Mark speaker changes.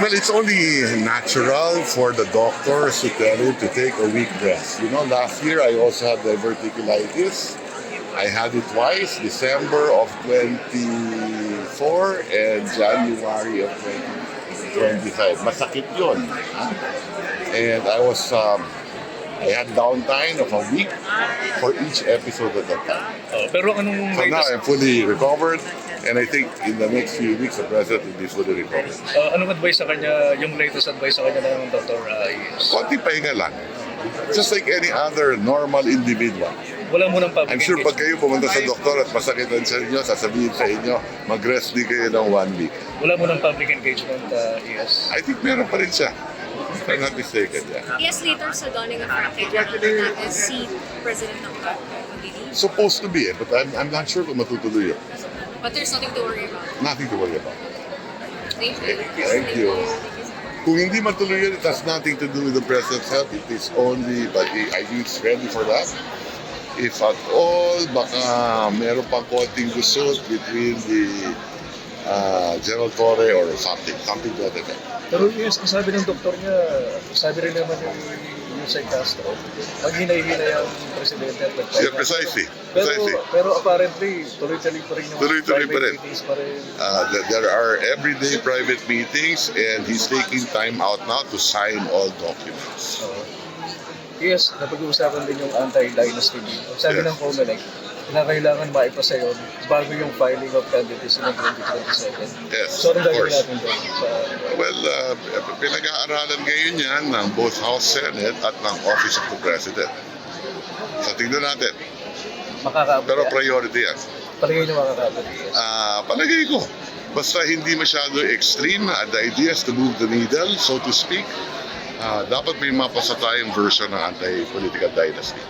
Speaker 1: Well, it's only natural for the doctors to tell him to take a week rest. You know, last year I also had diverticulitis. I had it twice, December of 24 and January of 2025. Masakit yun. And I had downtime of a week for each episode at a time.
Speaker 2: Pero anong
Speaker 1: So now
Speaker 2: latest,
Speaker 1: I'm fully recovered, and I think in the next few weeks the president will be fully recovered.
Speaker 2: anong advice sa kanya, yung latest advice sa kanya ng Dr. Is?
Speaker 1: Konting pahinga lang. Just like any other normal individual.
Speaker 2: Wala mo ng public
Speaker 1: I'm sure pag
Speaker 2: engagement.
Speaker 1: kayo pumunta sa doktor at masakit ang sa inyo, sasabihin sa inyo, mag-rest din kayo ng 1 week.
Speaker 2: Wala mo ng public engagement, Is.
Speaker 1: I think meron pa rin siya. If I'm not mistaken, yeah.
Speaker 3: Yes, later sa dawning of our natin si President ng Pagdili.
Speaker 1: Supposed to be, but I'm not sure kung matutuloy yun.
Speaker 3: But there's nothing to worry about.
Speaker 1: Nothing to worry about.
Speaker 3: Thank you.
Speaker 1: Thank you. Kung hindi matuloy yun, it has nothing to do with the president's health. It is only, but I think it's ready for that. If at all, baka meron pang konting gusot between the General Torre or something to that effect.
Speaker 2: Pero yes, ang sabi ng doktor niya, sabi rin naman yung Yusay Castro, maghinay-hinay ang presidente at nagpahinga.
Speaker 1: Yeah, precisely.
Speaker 2: Pero apparently, tuloy-tuloy pa rin yung
Speaker 1: Tuloy-tuloy pa rin.
Speaker 2: private meetings pa rin.
Speaker 1: There are everyday private meetings and he's taking time out now to sign all documents.
Speaker 2: Yes, napag-uusapan din yung anti-dynasty bill. Sabi
Speaker 1: Yes.
Speaker 2: ng COMELEC, kailangan maipasa yun bago yung filing of candidacy ng 2027.
Speaker 1: Yes,
Speaker 2: So,
Speaker 1: of
Speaker 2: anong gagawin
Speaker 1: course.
Speaker 2: natin doon?
Speaker 1: Well, pinag-aaralan ngayon yan ng both House Senate at ng Office of the President. So tingnan natin.
Speaker 2: Makakaabot
Speaker 1: Pero
Speaker 2: yan?
Speaker 1: priority yan.
Speaker 2: Palagay niyo makakaabot yan?
Speaker 1: Palagay ko, basta hindi masyado extreme, the idea is to move the needle, so to speak. Dapat may mapasa tayong version ng anti-political dynasty.